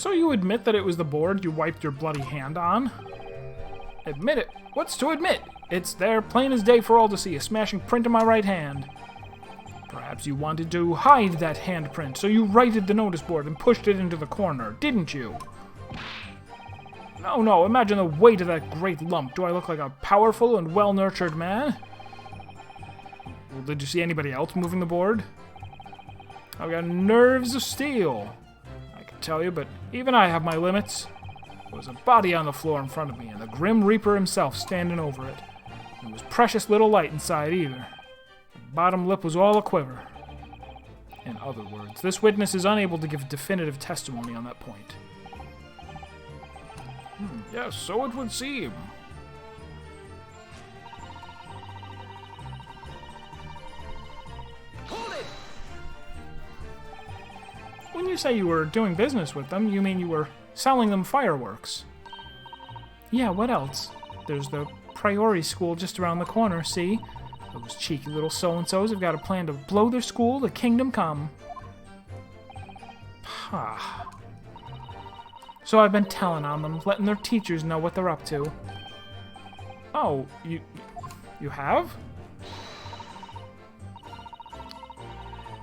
So you admit that it was the board you wiped your bloody hand on? Admit it. What's to admit? It's there plain as day for all to see, a smashing print in my right hand. Perhaps you wanted to hide that handprint, so you righted the notice board and pushed it into the corner, didn't you? No, imagine the weight of that great lump. Do I look like a powerful and well-nurtured man? Well, did you see anybody else moving the board? I've got nerves of steel. I can tell you, but even I have my limits. There was a body on the floor in front of me, and the Grim Reaper himself standing over it. There was precious little light inside either. The bottom lip was all a quiver. In other words, this witness is unable to give definitive testimony on that point. Yes, so it would seem. Hold it! When you say you were doing business with them, you mean you were selling them fireworks? Yeah, what else? There's the Priori school just around the corner, see? Those cheeky little so-and-sos have got a plan to blow their school to kingdom come. Pah. So I've been telling on them, letting their teachers know what they're up to. Oh, you have?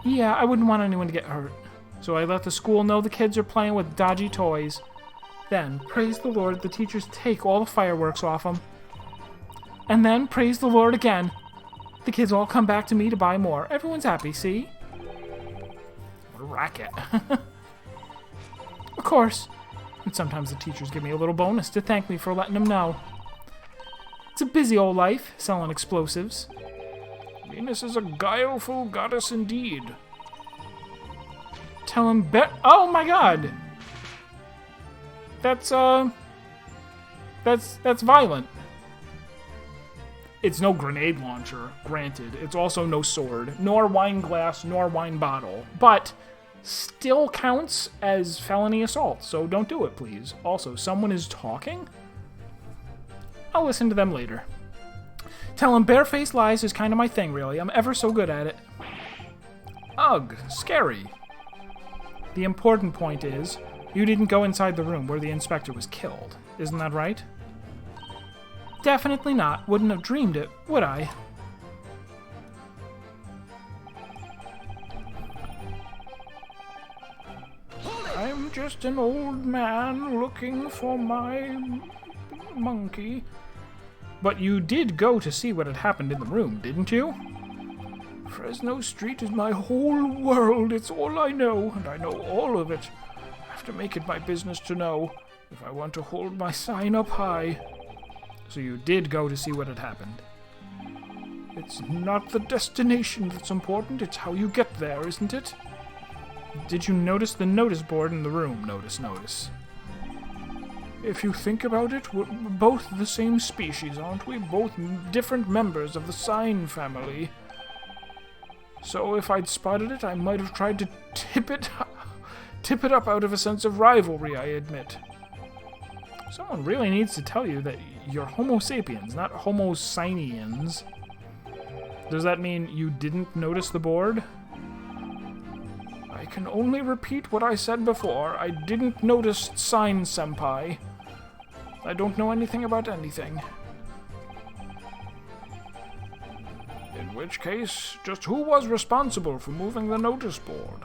Yeah, I wouldn't want anyone to get hurt. So I let the school know the kids are playing with dodgy toys. Then, praise the Lord, the teachers take all the fireworks off them. And then, praise the Lord again. The kids all come back to me to buy more. Everyone's happy, see? What a racket. Of course. And sometimes the teachers give me a little bonus to thank me for letting them know. It's a busy old life, selling explosives. Venus is a guileful goddess indeed. Tell him oh my god! That's violent. It's no grenade launcher, granted. It's also no sword, nor wine glass, nor wine bottle. But still counts as felony assault, so don't do it, please. Also, someone is talking? I'll listen to them later. Tell him barefaced lies is kind of my thing, really. I'm ever so good at it. Ugh, scary. The important point is, you didn't go inside the room where the inspector was killed. Isn't that right? Definitely not. Wouldn't have dreamed it, would I? I'm just an old man looking for my monkey. But you did go to see what had happened in the room, didn't you? Fresno Street is my whole world. It's all I know, and I know all of it. I have to make it my business to know if I want to hold my sign up high. So you did go to see what had happened. It's not the destination that's important, it's how you get there, isn't it? Did you notice the notice board in the room? Notice. If you think about it, we're both the same species, aren't we? Both different members of the sign family. So if I'd spotted it, I might have tried to tip it up out of a sense of rivalry, I admit. Someone really needs to tell you that you're Homo sapiens, not Homo sinians. Does that mean you didn't notice the board? I can only repeat what I said before. I didn't notice Sign Senpai. I don't know anything about anything. In which case, just who was responsible for moving the notice board?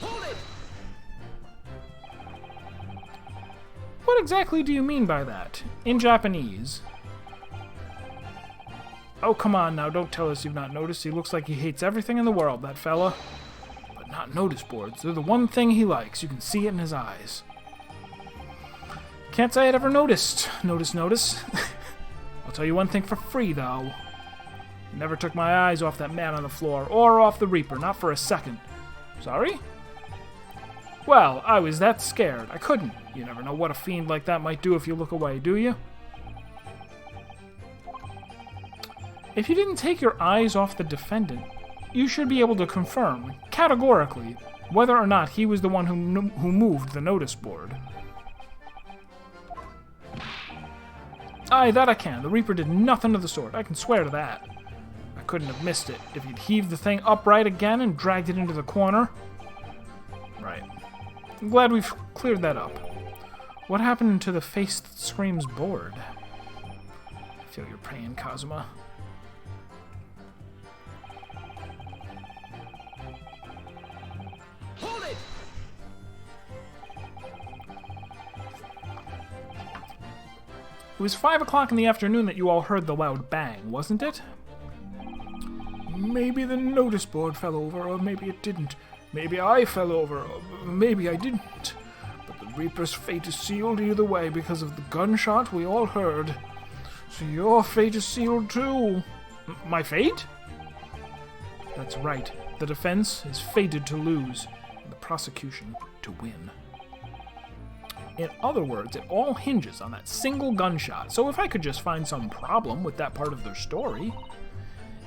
Hold it! What exactly do you mean by that? In Japanese? Oh, come on now, don't tell us you've not noticed. He looks like he hates everything in the world, that fella. But not notice boards. They're the one thing he likes. You can see it in his eyes. Can't say I'd ever noticed. Notice. I'll tell you one thing for free, though. Never took my eyes off that man on the floor, or off the Reaper, not for a second. Sorry? Well, I was that scared. I couldn't. You never know what a fiend like that might do if you look away, do you? If you didn't take your eyes off the defendant, you should be able to confirm, categorically, whether or not he was the one who moved the notice board. Aye, that I can. The Reaper did nothing of the sort. I can swear to that. I couldn't have missed it if you'd heaved the thing upright again and dragged it into the corner. Right. I'm glad we've cleared that up. What happened to the face that screams bored? I feel your pain, Kazuma. Hold it! It was 5 o'clock in the afternoon that you all heard the loud bang, wasn't it? Maybe the notice board fell over, or maybe it didn't. Maybe I fell over, or maybe I didn't. But the Reaper's fate is sealed either way because of the gunshot we all heard. So your fate is sealed too. My fate? That's right. The defense is fated to lose, and the prosecution to win. In other words, it all hinges on that single gunshot, so if I could just find some problem with that part of their story,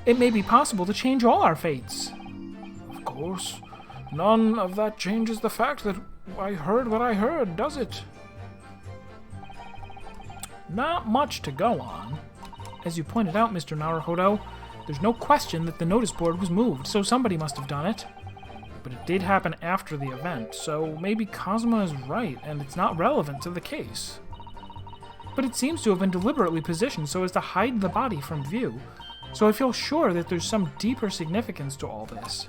it may be possible to change all our fates. Of course, none of that changes the fact that I heard what I heard, does it? Not much to go on. As you pointed out, Mr. Naruhodo, there's no question that the notice board was moved, so somebody must have done it. But it did happen after the event, so maybe Kazuma is right, and it's not relevant to the case. But it seems to have been deliberately positioned so as to hide the body from view, so I feel sure that there's some deeper significance to all this.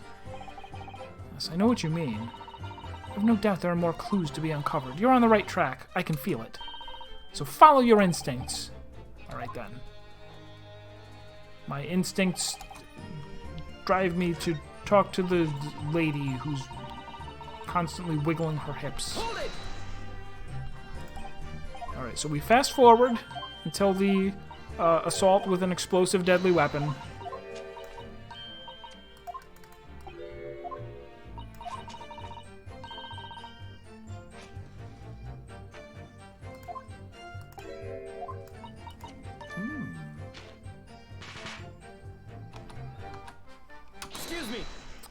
Yes, I know what you mean. I have no doubt there are more clues to be uncovered. You're on the right track. I can feel it. So follow your instincts. Alright then. My instincts drive me to talk to the lady who's constantly wiggling her hips. Alright, so we fast forward until the assault with an explosive deadly weapon.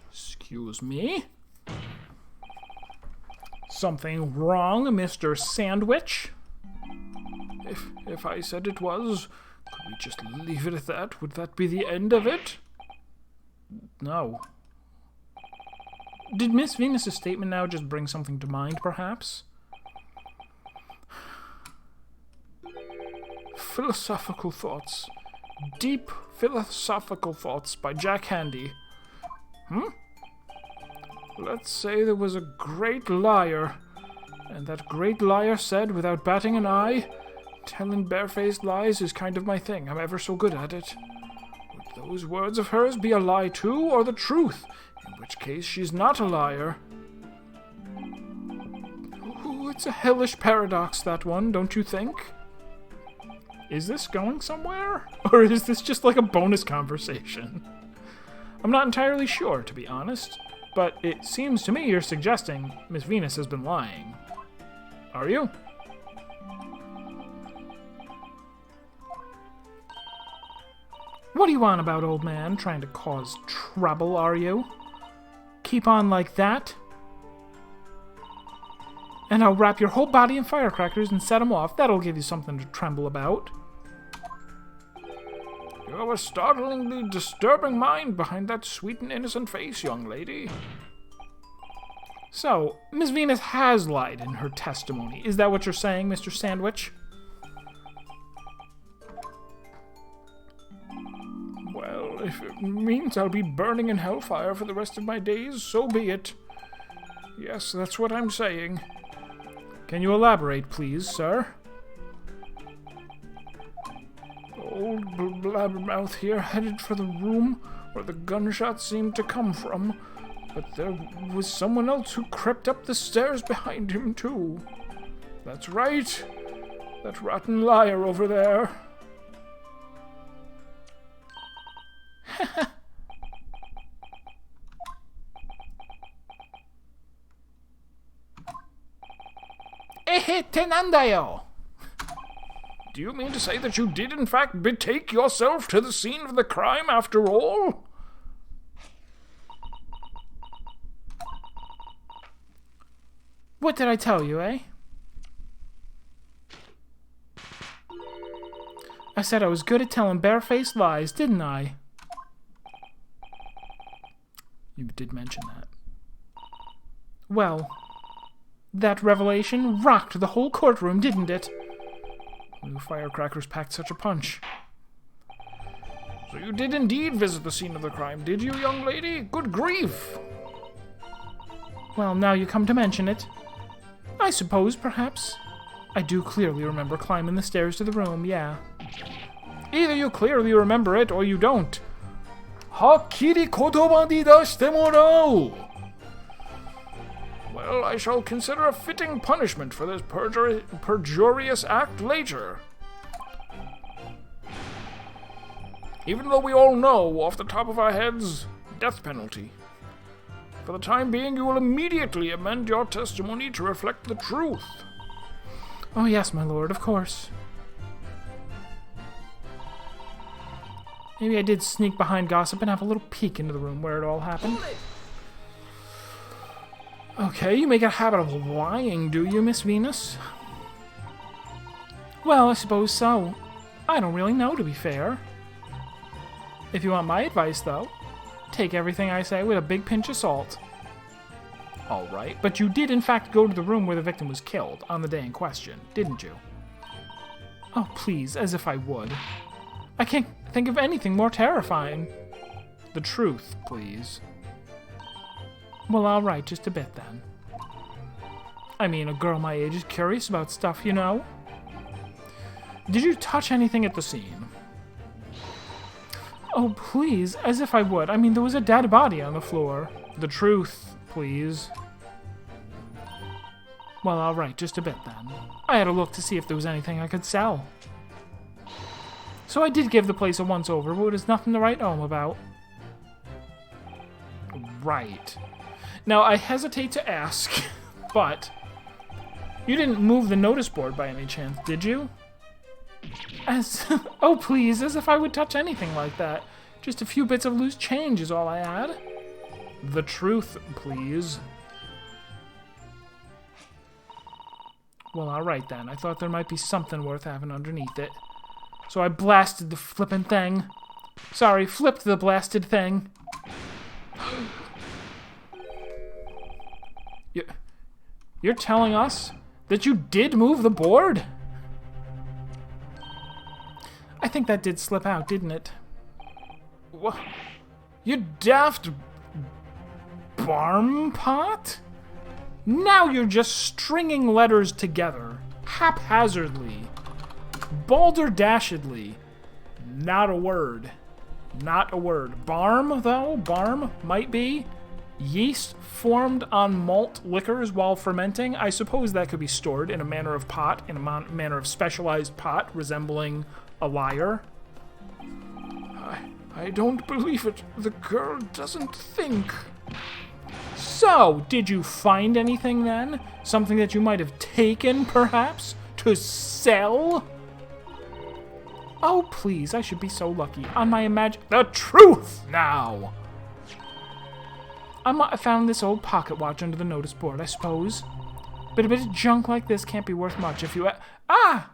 Excuse me? Something wrong, Mr. Sandwich? If I said it was, could we just leave it at that? Would that be the end of it? No. Did Miss Venus's statement now just bring something to mind, perhaps? Philosophical Thoughts. Deep Philosophical Thoughts by Jack Handey. Let's say there was a great liar, and that great liar said, without batting an eye, telling barefaced lies is kind of my thing. I'm ever so good at it. Would those words of hers be a lie too, or the truth? In which case she's not a liar. Ooh, it's a hellish paradox, that one, don't you think? Is this going somewhere? Or is this just like a bonus conversation? I'm not entirely sure, to be honest. But it seems to me you're suggesting Miss Venus has been lying. Are you? What do you want about, old man? Trying to cause trouble, are you? Keep on like that? And I'll wrap your whole body in firecrackers and set them off. That'll give you something to tremble about. You have a startlingly disturbing mind behind that sweet and innocent face, young lady. So, Miss Venus has lied in her testimony. Is that what you're saying, Mr. Sandwich? Well, if it means I'll be burning in hellfire for the rest of my days, so be it. Yes, that's what I'm saying. Can you elaborate, please, sir? Old blabbermouth here headed for the room where the gunshot seemed to come from, but there was someone else who crept up the stairs behind him, too. That's right. That rotten liar over there. Tenandayo! Do you mean to say that you did in fact betake yourself to the scene of the crime after all? What did I tell you, eh? I said I was good at telling barefaced lies, didn't I? did mention that. Well, that revelation rocked the whole courtroom, didn't it? New firecrackers packed such a punch. So you did indeed visit the scene of the crime, did you, young lady? Good grief! Well, now you come to mention it. I suppose, perhaps. I do clearly remember climbing the stairs to the room, yeah. Either you clearly remember it, or you don't. はっきり言葉に出してもらおう! Well, I shall consider a fitting punishment for this perjurious act later. Even though we all know, off the top of our heads, death penalty. For the time being, you will immediately amend your testimony to reflect the truth. Oh yes, my lord, of course. Maybe I did sneak behind gossip and have a little peek into the room where it all happened. Okay, you make a habit of lying, do you, Miss Venus? Well, I suppose so. I don't really know, to be fair. If you want my advice, though, take everything I say with a big pinch of salt. Alright, but you did in fact go to the room where the victim was killed on the day in question, didn't you? Oh, please, as if I would. I can't think of anything more terrifying. The truth, please. Well, alright, just a bit then. I mean, a girl my age is curious about stuff, you know? Did you touch anything at the scene? Oh, please, as if I would. I mean, there was a dead body on the floor. The truth, please. Well, alright, just a bit then. I had a look to see if there was anything I could sell. So I did give the place a once-over, but there's nothing to write home about. Right. Now, I hesitate to ask, but you didn't move the notice board by any chance, did you? Oh please, as if I would touch anything like that. Just a few bits of loose change is all I had. The truth, please. Well, alright then. I thought there might be something worth having underneath it. So I blasted the flippin' thing. Sorry, flipped the blasted thing. You're telling us that you did move the board? I think that did slip out, didn't it? What? You daft barmpot? Now you're just stringing letters together, haphazardly, balderdashedly. Not a word. Not a word. Barm, though? Barm might be. Yeast formed on malt liquors while fermenting. I suppose that could be stored in a manner of pot, in a manner of specialized pot, resembling a liar. I don't believe it. The girl doesn't think. So, did you find anything then? Something that you might have taken, perhaps? To sell? Oh, please, I should be so lucky. On my The truth, now! I might have found this old pocket watch under the notice board, I suppose. But a bit of junk like this can't be worth much if you... Ah!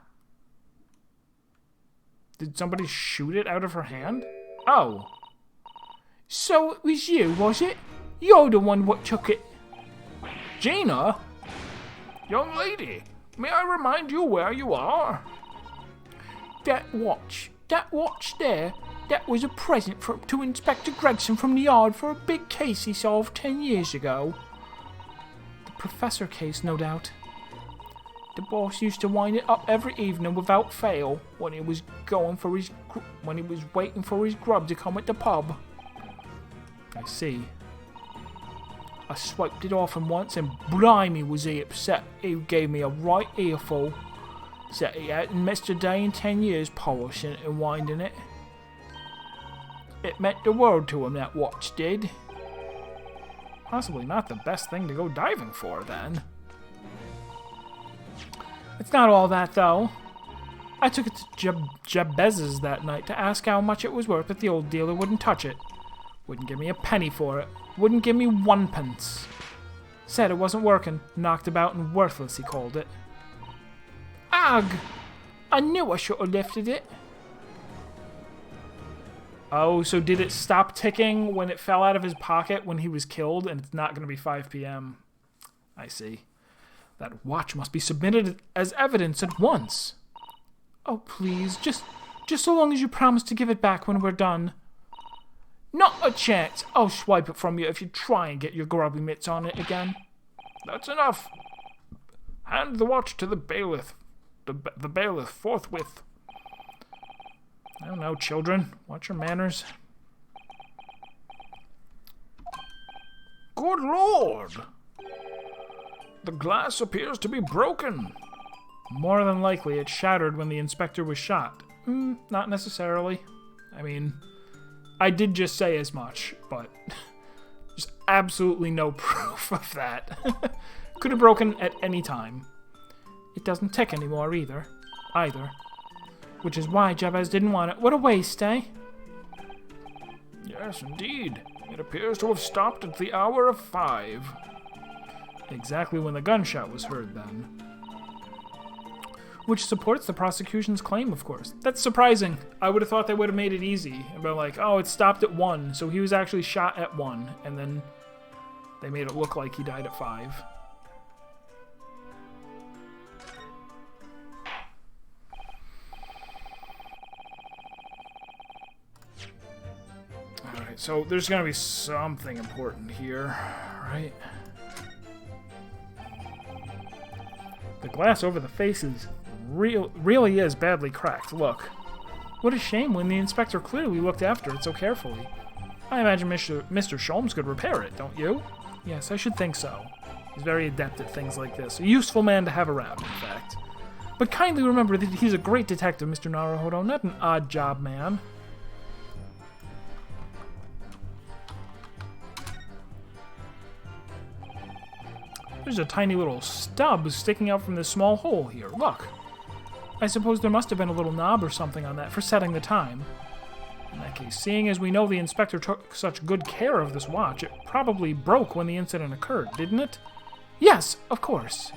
Did somebody shoot it out of her hand? Oh. So it was you, was it? You're the one what took it. Gina? Young lady, may I remind you where you are? That watch there, that was a present to Inspector Gregson from the yard for a big case he solved 10 years ago. The Professor case, no doubt. The boss used to wind it up every evening without fail when he was waiting for his grub to come at the pub. I see. I swiped it off him once and blimey was he upset. He gave me a right earful. Said he hadn't missed a day in 10 years polishing it and winding it. It meant the world to him, that watch did. Possibly not the best thing to go diving for, then. It's not all that, though. I took it to Jabez's that night to ask how much it was worth, but the old dealer wouldn't touch it. Wouldn't give me a penny for it. Wouldn't give me 1 pence. Said it wasn't working. Knocked about and worthless, he called it. Ugh! I knew I should have lifted it. Oh, so did it stop ticking when it fell out of his pocket when he was killed, and it's not going to be 5 p.m.? I see. That watch must be submitted as evidence at once. Oh, please, just so long as you promise to give it back when we're done. Not a chance. I'll swipe it from you if you try and get your grubby mitts on it again. That's enough. Hand the watch to the bailiff. The bailiff forthwith. I don't know, children. Watch your manners. Good Lord! The glass appears to be broken. More than likely, it shattered when the inspector was shot. Not necessarily. I mean, I did just say as much, but there's absolutely no proof of that. Could have broken at any time. It doesn't tick anymore either. Which is why Jabez didn't want it. What a waste, eh? Yes, indeed. It appears to have stopped at the hour of 5. Exactly when the gunshot was heard, then. Which supports the prosecution's claim, of course. That's surprising. I would have thought they would have made it easy. And been like, oh, it stopped at 1, so he was actually shot at 1. And then they made it look like he died at 5. Alright, so there's going to be something important here, right? The glass over the face is really is badly cracked. Look. What a shame when the inspector clearly looked after it so carefully. I imagine Mr. Sholmes could repair it, don't you? Yes, I should think so. He's very adept at things like this. A useful man to have around, in fact. But kindly remember that he's a great detective, Mr. Naruhodo, not an odd job man. There's a tiny little stub sticking out from this small hole here. Look. I suppose there must have been a little knob or something on that for setting the time. In that case, seeing as we know the inspector took such good care of this watch, it probably broke when the incident occurred, didn't it? Yes, of course.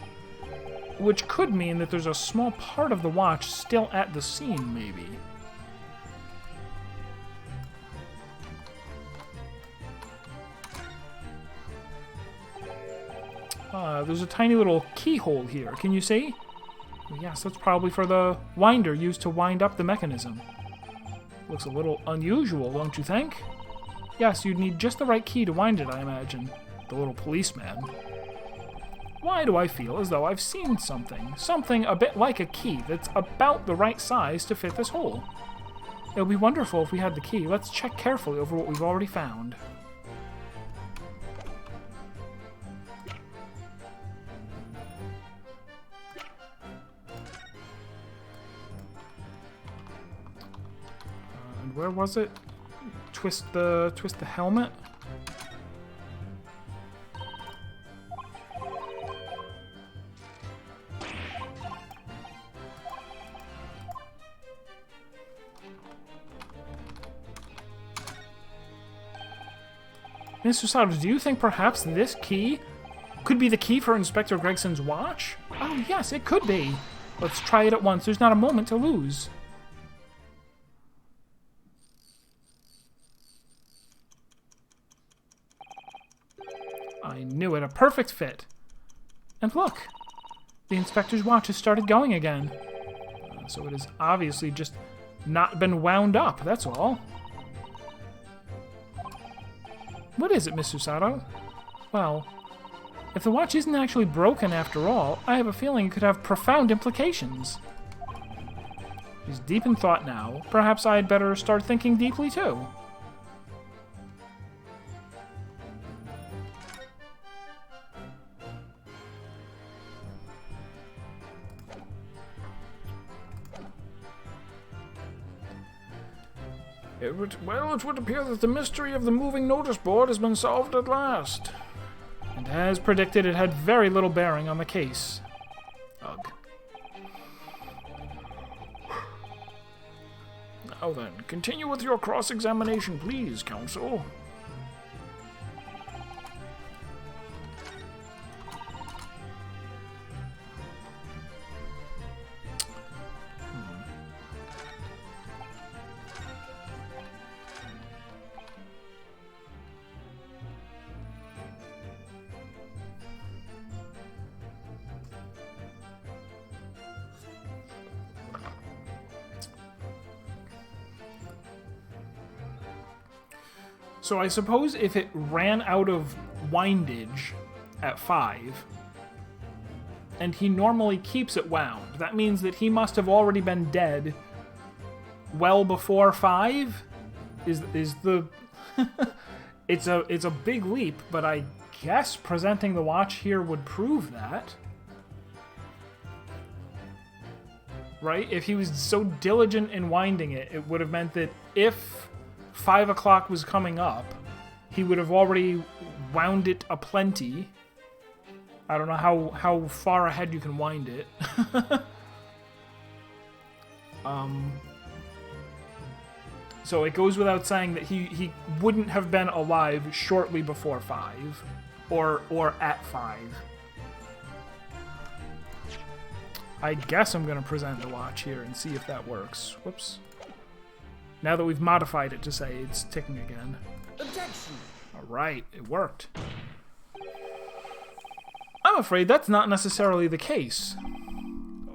Which could mean that there's a small part of the watch still at the scene, maybe. There's a tiny little keyhole here. Can you see? Yes, that's probably for the winder used to wind up the mechanism. Looks a little unusual, don't you think? Yes, you'd need just the right key to wind it, I imagine. The little policeman. Why do I feel as though I've seen something? Something a bit like a key that's about the right size to fit this hole. It would be wonderful if we had the key. Let's check carefully over what we've already found. Where was it? Twist the helmet. Mr. Sauter, do you think perhaps this key could be the key for Inspector Gregson's watch? Oh, yes, it could be. Let's try it at once. There's not a moment to lose. I knew it. A perfect fit. And look, the inspector's watch has started going again. So it has obviously just not been wound up, that's all. What is it, Miss Susato? Well, if the watch isn't actually broken after all, I have a feeling it could have profound implications. She's deep in thought now. Perhaps I'd better start thinking deeply too. It would appear that the mystery of the moving notice board has been solved at last. And as predicted, it had very little bearing on the case. Ugh. Now then, continue with your cross-examination, please, counsel. So I suppose if it ran out of windage at 5, and he normally keeps it wound, that means that he must have already been dead well before 5? Is the... It's a big leap, but I guess presenting the watch here would prove that. Right? If he was so diligent in winding it, it would have meant that if 5 o'clock was coming up, he would have already wound it aplenty. I don't know how far ahead you can wind it. So it goes without saying that he wouldn't have been alive shortly before 5, or at 5. I guess I'm going to present the watch here and see if that works. Whoops. Now that we've modified it to say it's ticking again. Objection! Alright, it worked. I'm afraid that's not necessarily the case.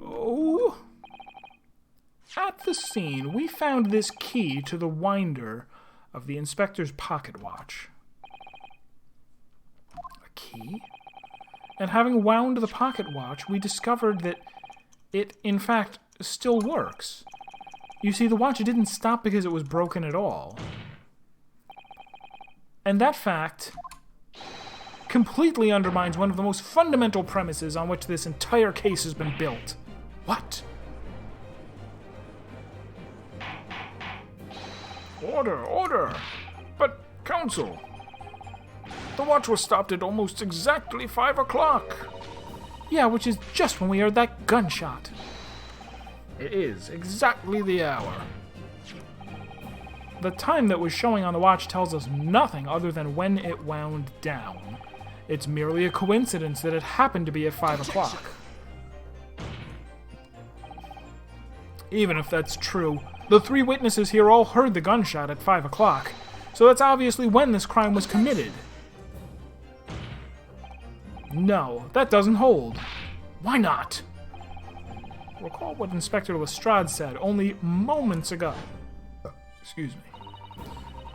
Oh. At the scene, we found this key to the winder of the inspector's pocket watch. A key? And having wound the pocket watch, we discovered that it, in fact, still works. You see, the watch didn't stop because it was broken at all. And that fact completely undermines one of the most fundamental premises on which this entire case has been built. What? Order, order! But, Counsel, the watch was stopped at almost exactly 5 o'clock. Yeah, which is just when we heard that gunshot. It is exactly the hour. The time that was showing on the watch tells us nothing other than when it wound down. It's merely a coincidence that it happened to be at 5 o'clock. Even if that's true, the 3 witnesses here all heard the gunshot at 5 o'clock, so that's obviously when this crime was committed. No, that doesn't hold. Why not? Recall what Inspector Lestrade said only moments ago. Excuse me.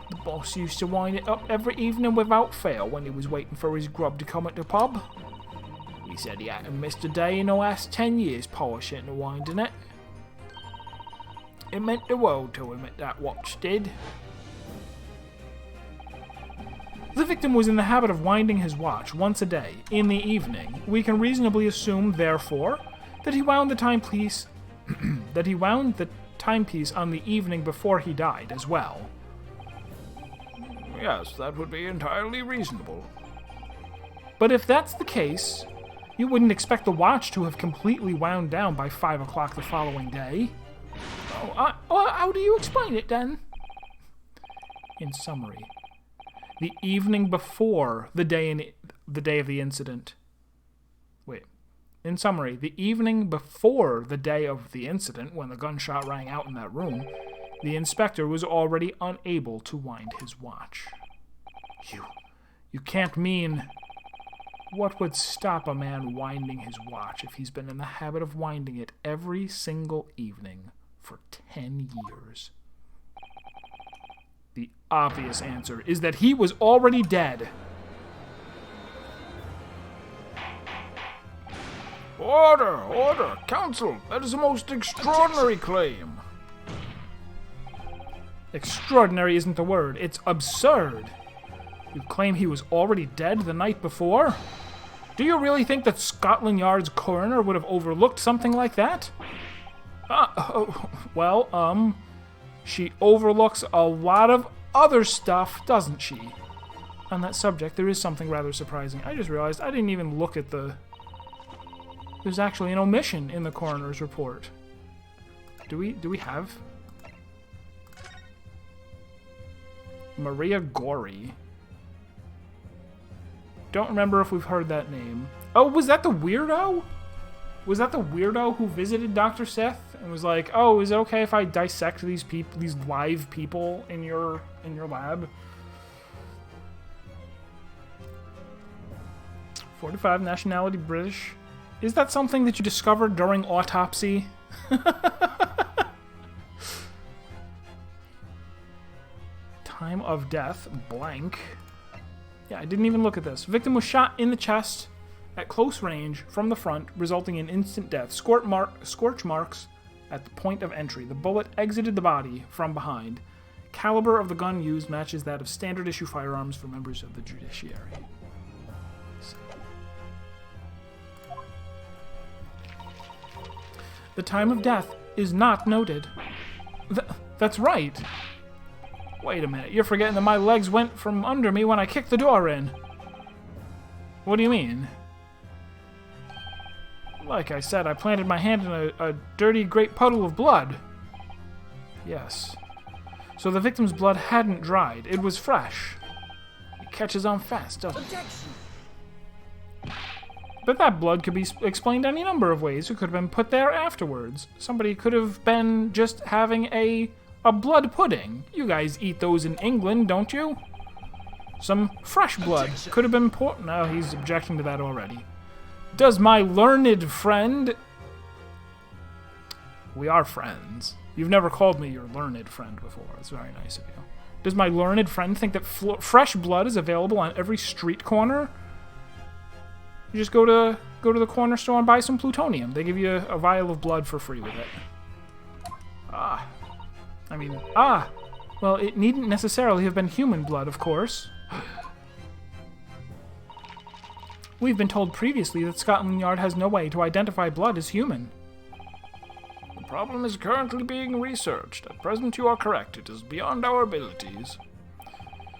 The boss used to wind it up every evening without fail when he was waiting for his grub to come at the pub. He said he hadn't missed a day in the last 10 years polishing and winding it. It meant the world to him, that watch did. The victim was in the habit of winding his watch once a day, in the evening. We can reasonably assume, therefore, that he wound the timepiece on the evening before he died as well. Yes, that would be entirely reasonable. But if that's the case, you wouldn't expect the watch to have completely wound down by 5 o'clock the following day. How do you explain it, then? In summary, the evening before the day of the incident. In summary, the evening before the day of the incident, when the gunshot rang out in that room, the inspector was already unable to wind his watch. You can't mean... What would stop a man winding his watch if he's been in the habit of winding it every single evening for 10 years? The obvious answer is that he was already dead. Order, order, Counsel, that is a most extraordinary claim. Extraordinary isn't the word, it's absurd. You claim he was already dead the night before? Do you really think that Scotland Yard's coroner would have overlooked something like that? She overlooks a lot of other stuff, doesn't she? On that subject, there is something rather surprising. I just realized I didn't even look at the... There's actually an omission in the coroner's report. Do we have... Maria Gorey. Don't remember if we've heard that name. Oh, was that the weirdo? Was that the weirdo who visited Dr. Seth and was like, "Oh, is it okay if I dissect these live people in your lab?" 45, nationality British. Is that something that you discovered during autopsy? Time of death, blank. Yeah, I didn't even look at this. Victim was shot in the chest at close range from the front, resulting in instant death. Scorch marks at the point of entry. The bullet exited the body from behind. Caliber of the gun used matches that of standard issue firearms for members of the judiciary. The time of death is not noted. That's right. Wait a minute, you're forgetting that my legs went from under me when I kicked the door in. What do you mean? Like I said, I planted my hand in a dirty, great puddle of blood. Yes. So the victim's blood hadn't dried. It was fresh. It catches on fast, doesn't it? But that blood could be explained any number of ways. It could have been put there afterwards. Somebody could have been just having a blood pudding. You guys eat those in England, don't you? Some fresh blood could have been poured. No, he's objecting to that already. Does my learned friend... We are friends. You've never called me your learned friend before. It's very nice of you. Does my learned friend think that fresh blood is available on every street corner? You just go to the corner store and buy some plutonium. They give you a vial of blood for free with it. Well, it needn't necessarily have been human blood, of course. We've been told previously that Scotland Yard has no way to identify blood as human. The problem is currently being researched. At present, you are correct. It is beyond our abilities.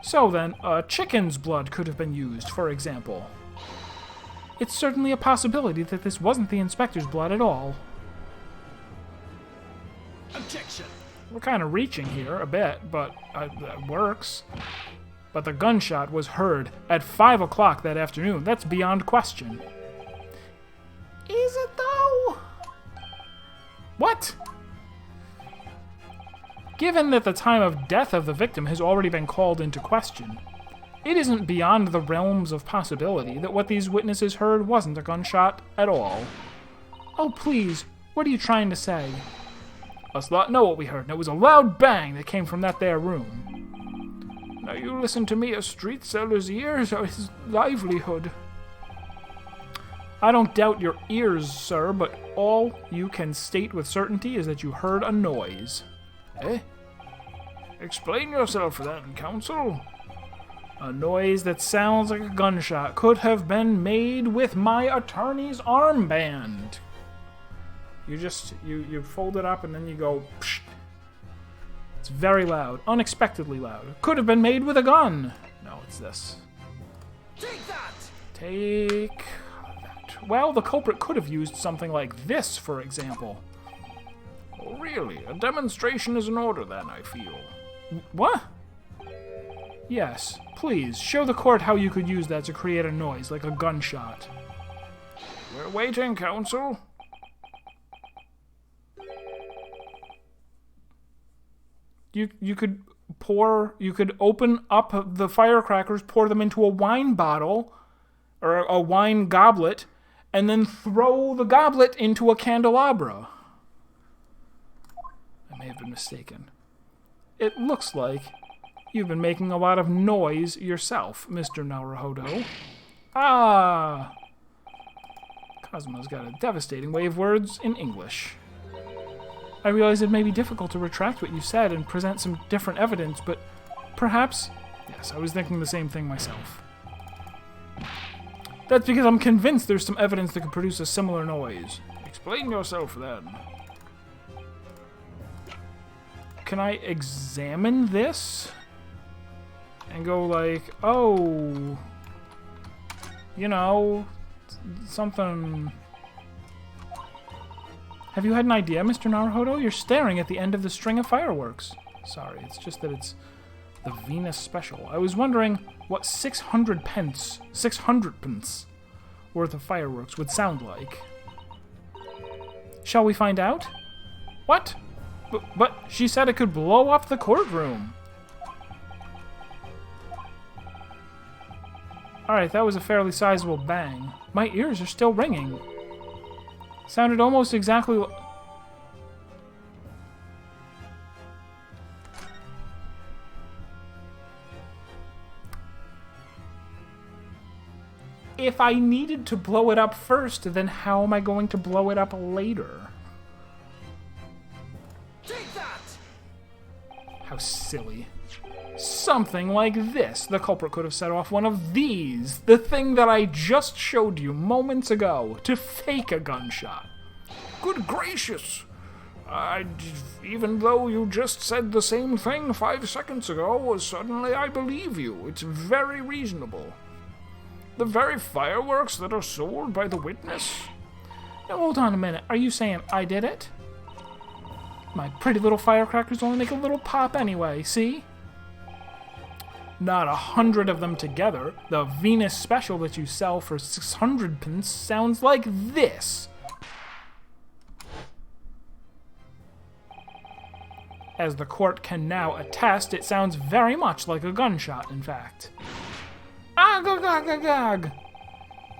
So then, chicken's blood could have been used, for example. It's certainly a possibility that this wasn't the inspector's blood at all. Objection! We're kind of reaching here a bit, but that works. But the gunshot was heard at 5 o'clock that afternoon. That's beyond question. Is it, though? What? Given that the time of death of the victim has already been called into question, it isn't beyond the realms of possibility that what these witnesses heard wasn't a gunshot at all. Oh, please, what are you trying to say? Us lot know what we heard, and it was a loud bang that came from that there room. Now you listen to me, a street seller's ears are his livelihood. I don't doubt your ears, sir, but all you can state with certainty is that you heard a noise. Eh? Explain yourself then, counsel. A noise that sounds like a gunshot could have been made with my attorney's armband. You fold it up and then you go, psh. It's very loud, unexpectedly loud. Could have been made with a gun. No, it's this. Take that! Take that. Well, the culprit could have used something like this, for example. Oh, really? A demonstration is in order then, I feel. What? Yes, please, show the court how you could use that to create a noise, like a gunshot. We're waiting, counsel. You could open up the firecrackers, pour them into a wine bottle, or a wine goblet, and then throw the goblet into a candelabra. I may have been mistaken. It looks like you've been making a lot of noise yourself, Mr. Naruhodo. Ah! Cosmo's got a devastating way of words in English. I realize it may be difficult to retract what you said and present some different evidence, but perhaps... Yes, I was thinking the same thing myself. That's because I'm convinced there's some evidence that could produce a similar noise. Explain yourself then. Can I examine this? And go like, oh... You know... Something... Have you had an idea, Mr. Naruhodo? You're staring at the end of the string of fireworks. Sorry, it's just that it's the Venus special. I was wondering what 600 pence worth of fireworks would sound like. Shall we find out? What? But she said it could blow up the courtroom. Alright, that was a fairly sizable bang. My ears are still ringing. Sounded almost exactly like... if I needed to blow it up first, then how am I going to blow it up later? Take that! How silly. Something like this. The culprit could have set off one of these, the thing that I just showed you moments ago, to fake a gunshot. Good gracious! Even though you just said the same thing 5 seconds ago, suddenly I believe you. It's very reasonable. The very fireworks that are sold by the witness? Now, hold on a minute. Are you saying I did it? My pretty little firecrackers only make a little pop anyway, see? Not 100 of them together. The Venus special that you sell for 600 pence sounds like this. As the court can now attest, it sounds very much like a gunshot, in fact. Agag!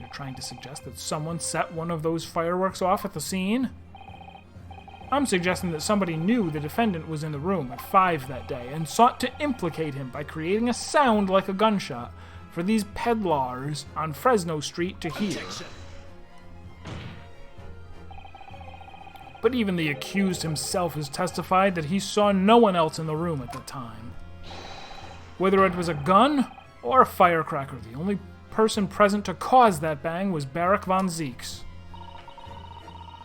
You're trying to suggest that someone set one of those fireworks off at the scene? I'm suggesting that somebody knew the defendant was in the room at 5 that day and sought to implicate him by creating a sound like a gunshot for these peddlars on Fresno Street to hear. But even the accused himself has testified that he saw no one else in the room at the time. Whether it was a gun or a firecracker, the only person present to cause that bang was Barak von Zeeks.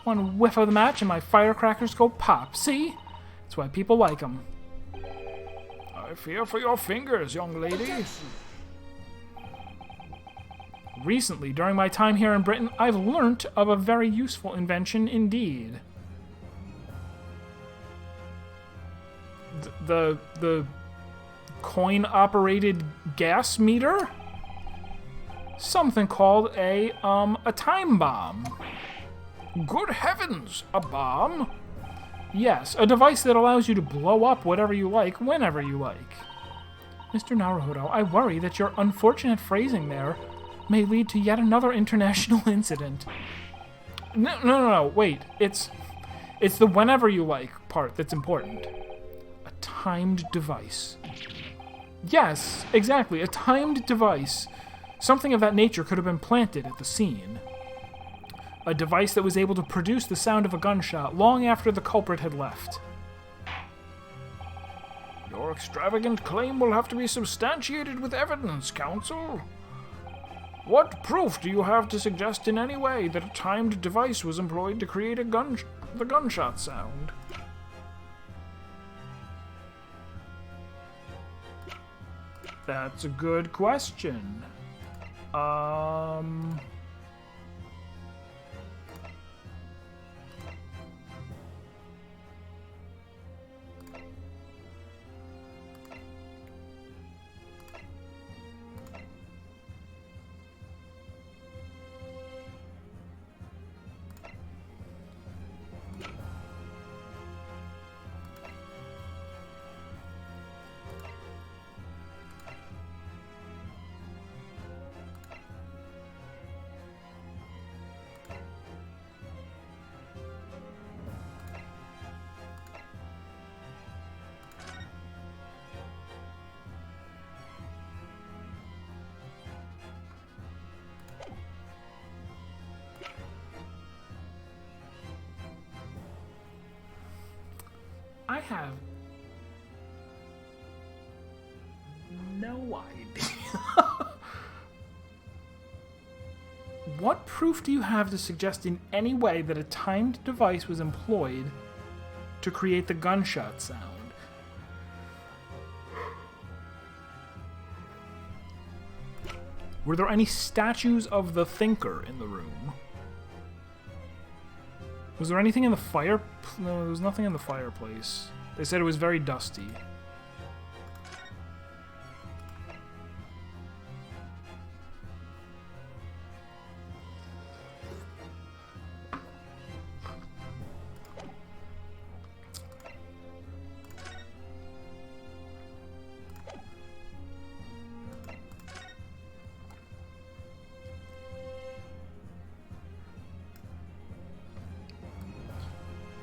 One whiff of the match and my firecrackers go pop. See? That's why people like them. I fear for your fingers, young lady. Recently, during my time here in Britain, I've learnt of a very useful invention indeed. The coin-operated gas meter? Something called a time bomb. Good heavens, a bomb? Yes, a device that allows you to blow up whatever you like, whenever you like. Mr. Naruhodo, I worry that your unfortunate phrasing there may lead to yet another international incident. No, wait. It's the whenever you like part that's important. A timed device. Yes, exactly, a timed device. Something of that nature could have been planted at the scene. A device that was able to produce the sound of a gunshot long after the culprit had left. Your extravagant claim will have to be substantiated with evidence, counsel. What proof do you have to suggest in any way that a timed device was employed to create the gunshot sound? That's a good question. I have no idea. What proof do you have to suggest in any way that a timed device was employed to create the gunshot sound? Were there any statues of the thinker in the room? Was there anything in the fire? No, there was nothing in the fireplace. They said it was very dusty.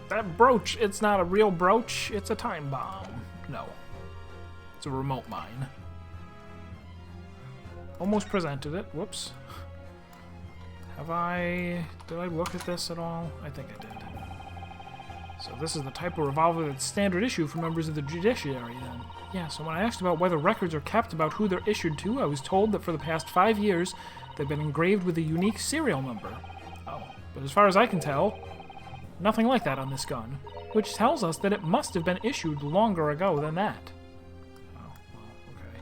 That brooch, it's not a real brooch, it's a time bomb. No. It's a remote mine. Almost presented it. Whoops. Did I look at this at all? I think I did. So this is the type of revolver that's standard issue for members of the judiciary, then. Yeah, so when I asked about whether records are kept about who they're issued to, I was told that for the past 5 years, they've been engraved with a unique serial number. Oh, but as far as I can tell, nothing like that on this gun, which tells us that it must have been issued longer ago than that. Oh, well, okay.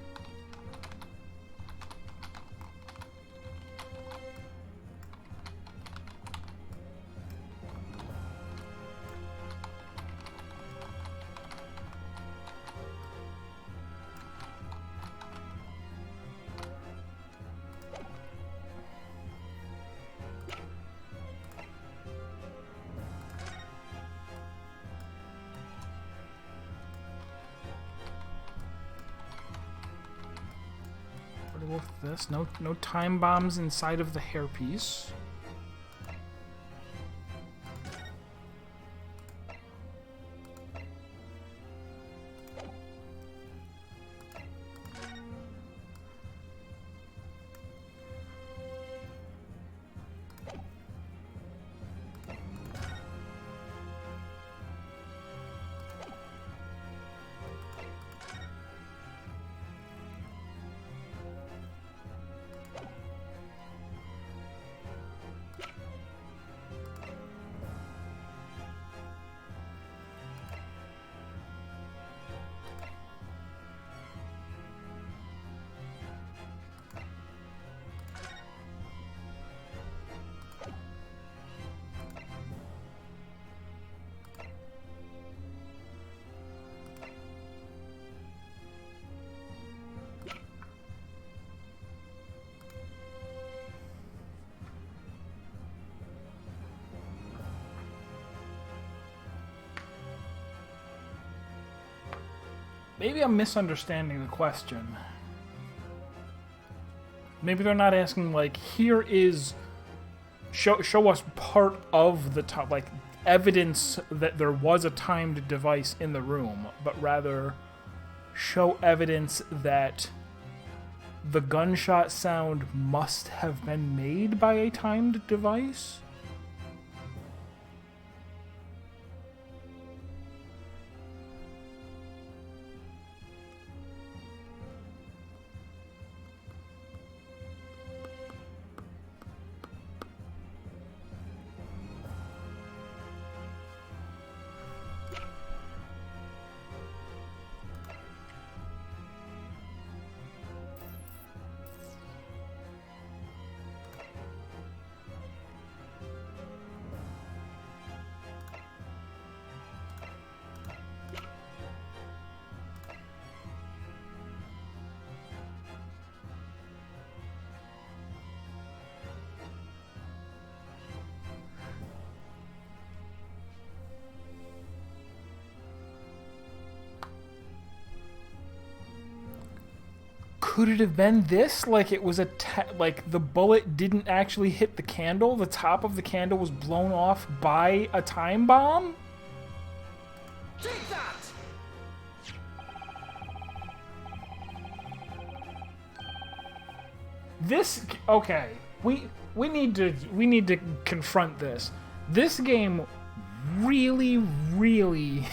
With this, no time bombs inside of the hairpiece. Maybe I'm misunderstanding the question. Maybe they're not asking, like, here is... Show us part of the top, like, evidence that there was a timed device in the room, but rather show evidence that the gunshot sound must have been made by a timed device? Could it have been this? Like it was like the bullet didn't actually hit the candle? The top of the candle was blown off by a time bomb? Take that! This okay. We need to confront this. This game really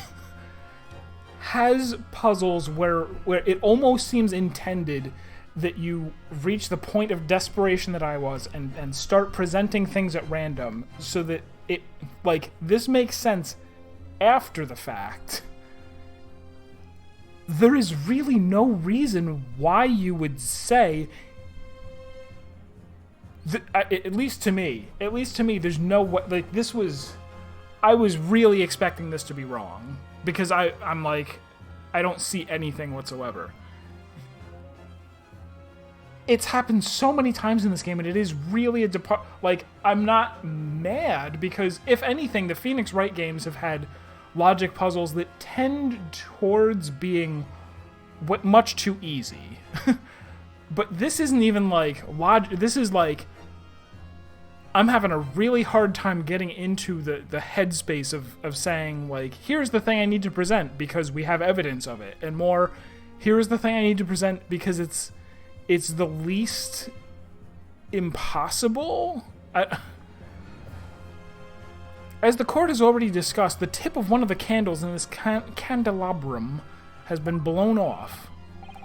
has puzzles where it almost seems intended that you reach the point of desperation that I was and start presenting things at random so that it, like, this makes sense after the fact. There is really no reason why you would say that, at least to me, there's no way, like, this was, I was really expecting this to be wrong. Because I'm like, I don't see anything whatsoever. It's happened so many times in this game, and it is really like, I'm not mad, because if anything, the Phoenix Wright games have had logic puzzles that tend towards being much too easy. But this isn't even like this is like, I'm having a really hard time getting into the headspace of saying, like, here's the thing I need to present because we have evidence of it, and more, here's the thing I need to present because it's the least impossible As the court has already discussed, the tip of one of the candles in this candelabrum has been blown off.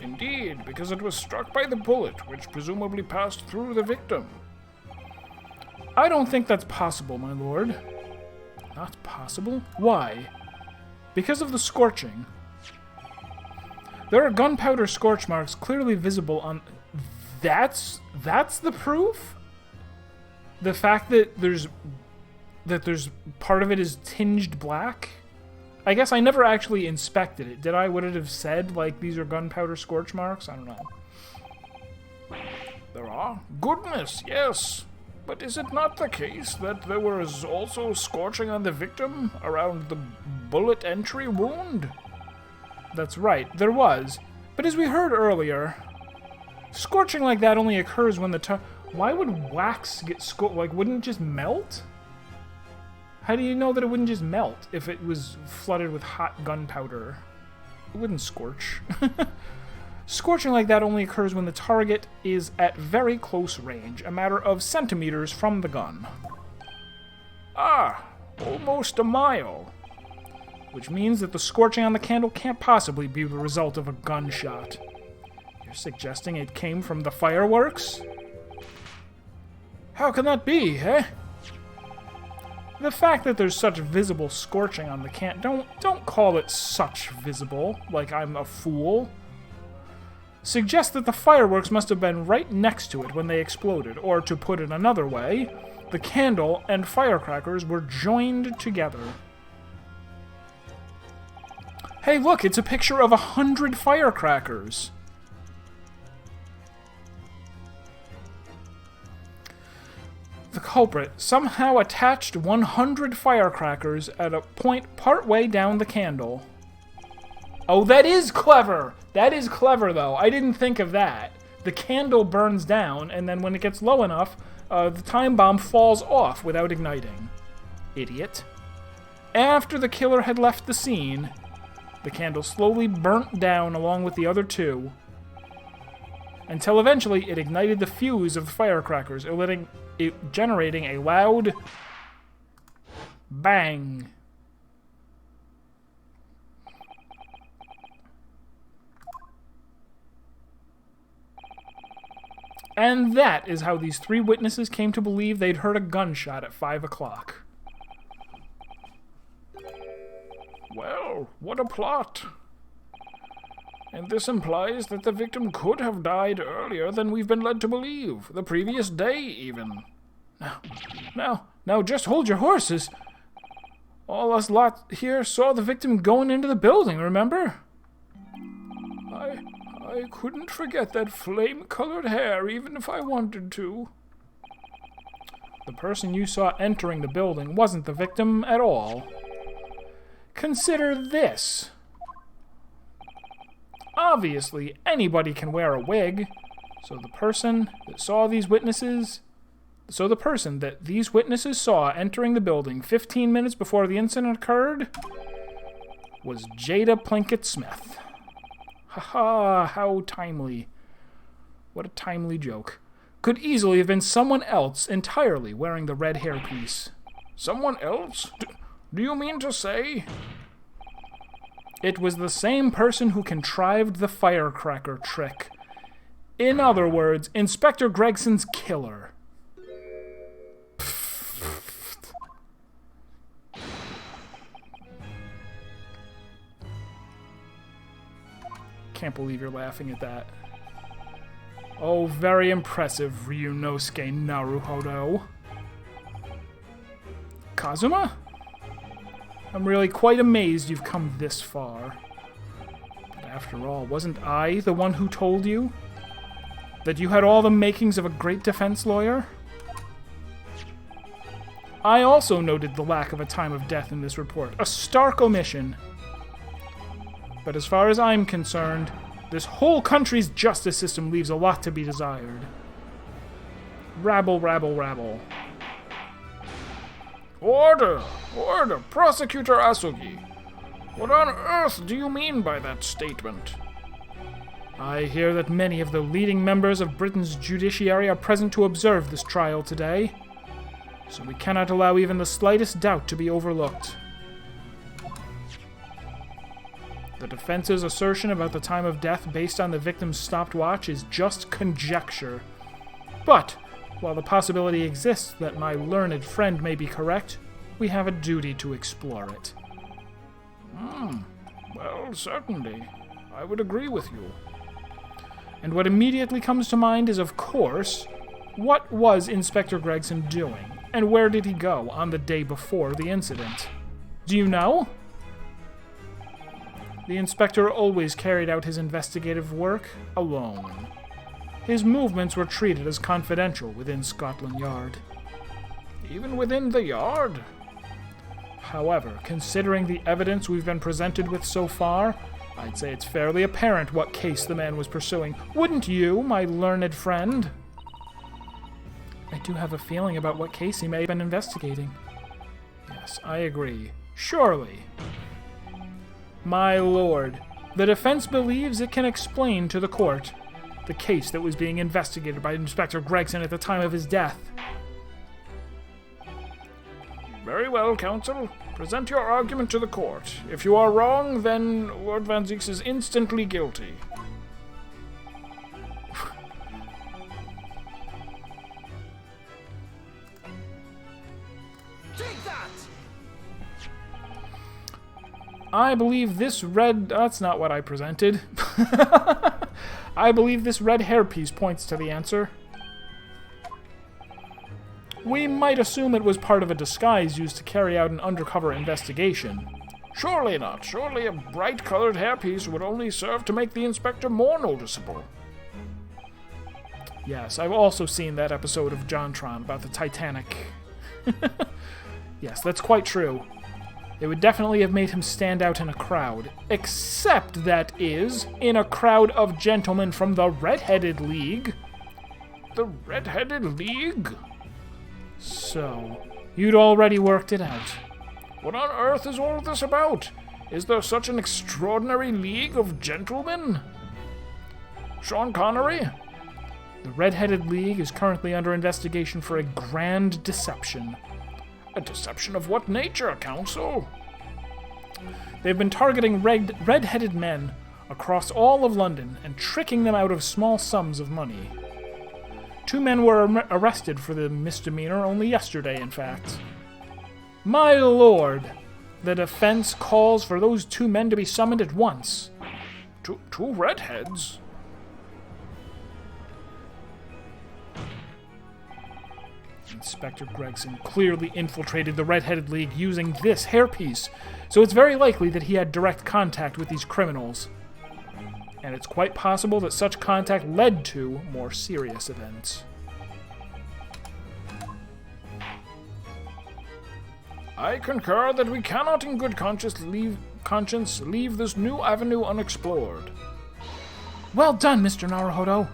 Indeed, because it was struck by the bullet, which presumably passed through the victim. I don't think that's possible, my lord. Not possible? Why? Because of the scorching. There are gunpowder scorch marks clearly visible on... That's the proof? The fact that there's part of it is tinged black? I guess I never actually inspected it. Did I? Would it have said, like, these are gunpowder scorch marks? I don't know. There are? Goodness, yes. But is it not the case that there was also scorching on the victim around the bullet entry wound? That's right, there was. But as we heard earlier, scorching like that only occurs when the why would wax get like, wouldn't it just melt? How do you know that it wouldn't just melt if it was flooded with hot gunpowder? It wouldn't scorch. Scorching like that only occurs when the target is at very close range, a matter of centimeters from the gun. Ah, almost a mile. Which means that the scorching on the candle can't possibly be the result of a gunshot. You're suggesting it came from the fireworks? How can that be, eh? The fact that there's such visible scorching on the can... Don't call it such visible, like I'm a fool. Suggests that the fireworks must have been right next to it when they exploded, or to put it another way, the candle and firecrackers were joined together. Hey, look, it's a picture of 100 firecrackers. The culprit somehow attached 100 firecrackers at a point partway down the candle. Oh, that is clever! That is clever, though. I didn't think of that. The candle burns down, and then when it gets low enough, the time bomb falls off without igniting. Idiot. After the killer had left the scene, the candle slowly burnt down along with the other two, until eventually it ignited the fuse of the firecrackers, generating a loud bang. And that is how these three witnesses came to believe they'd heard a gunshot at 5 o'clock. Well, what a plot. And this implies that the victim could have died earlier than we've been led to believe, the previous day even. Now, just hold your horses. All us lot here saw the victim going into the building, remember? I couldn't forget that flame-colored hair, even if I wanted to. The person you saw entering the building wasn't the victim at all. Consider this. Obviously, anybody can wear a wig, so the person that these witnesses saw entering the building 15 minutes before the incident occurred was Jada Plinkett Smith. Haha, how timely. What a timely joke. Could easily have been someone else entirely wearing the red hairpiece. Someone else? Do you mean to say? It was the same person who contrived the firecracker trick. In other words, Inspector Gregson's killer. Can't believe you're laughing at that. Oh, very impressive, Ryunosuke Naruhodo. Kazuma? I'm really quite amazed you've come this far. But after all, wasn't I the one who told you that you had all the makings of a great defense lawyer? I also noted the lack of a time of death in this report, a stark omission. But as far as I'm concerned, this whole country's justice system leaves a lot to be desired. Rabble, rabble, rabble. Order! Order! Prosecutor Asugi! What on earth do you mean by that statement? I hear that many of the leading members of Britain's judiciary are present to observe this trial today. So we cannot allow even the slightest doubt to be overlooked. The defense's assertion about the time of death based on the victim's stopwatch is just conjecture. But, while the possibility exists that my learned friend may be correct, we have a duty to explore it. Well, certainly. I would agree with you. And what immediately comes to mind is, of course, what was Inspector Gregson doing? And where did he go on the day before the incident? Do you know? The inspector always carried out his investigative work alone. His movements were treated as confidential within Scotland Yard. Even within the yard? However, considering the evidence we've been presented with so far, I'd say it's fairly apparent what case the man was pursuing. Wouldn't you, my learned friend? I do have a feeling about what case he may have been investigating. Yes, I agree. Surely. My lord, the defense believes it can explain to the court the case that was being investigated by Inspector Gregson at the time of his death. Very well, counsel. Present your argument to the court. If you are wrong, then Lord Van Zieks is instantly guilty. Take that! I believe this red... That's not what I presented. I believe this red hairpiece points to the answer. We might assume it was part of a disguise used to carry out an undercover investigation. Surely not. Surely a bright-colored hairpiece would only serve to make the inspector more noticeable. Yes, I've also seen that episode of JonTron about the Titanic. Yes, that's quite true. It would definitely have made him stand out in a crowd. Except, that is, in a crowd of gentlemen from the Red-Headed League. The Red-Headed League? So, you'd already worked it out. What on earth is all this about? Is there such an extraordinary league of gentlemen? Sean Connery? The Red-Headed League is currently under investigation for a grand deception. A deception of what nature, counsel? They've been targeting red-headed men across all of London and tricking them out of small sums of money. 2 men were arrested for the misdemeanor only yesterday, in fact. My lord, the defense calls for those 2 men to be summoned at once. Two redheads? Inspector Gregson clearly infiltrated the Red-Headed League using this hairpiece, so it's very likely that he had direct contact with these criminals. And it's quite possible that such contact led to more serious events. I concur that we cannot in good conscience leave this new avenue unexplored. Well done, Mr. Naruhodo.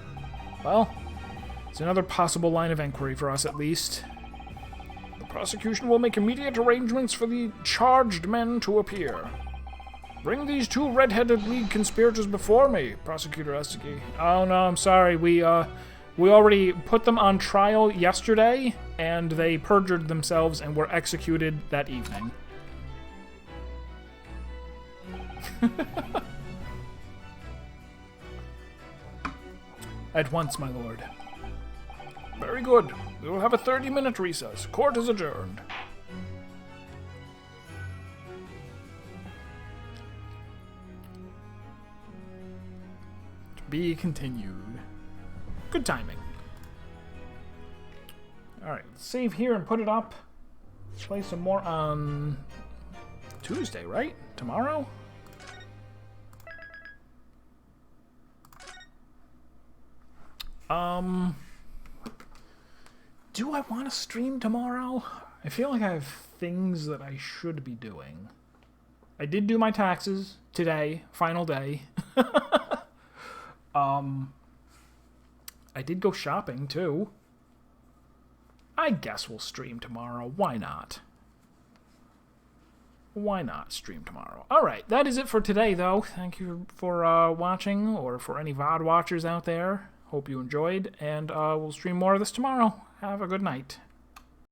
Well, it's another possible line of inquiry for us, at least. The prosecution will make immediate arrangements for the charged men to appear. Bring these 2 Red-Headed League conspirators before me, Prosecutor Esteke. Oh no, I'm sorry. We already put them on trial yesterday, and they perjured themselves and were executed that evening. At once, my lord. Very good. We will have a 30-minute recess. Court is adjourned. To be continued. Good timing. Alright, save here and put it up. Play some more on Tuesday, right? Tomorrow? Do I want to stream tomorrow? I feel like I have things that I should be doing. I did do my taxes today, final day. I did go shopping, too. I guess we'll stream tomorrow. Why not? Why not stream tomorrow? Alright, that is it for today, though. Thank you for watching, or for any VOD watchers out there. Hope you enjoyed, and we'll stream more of this tomorrow. Have a good night.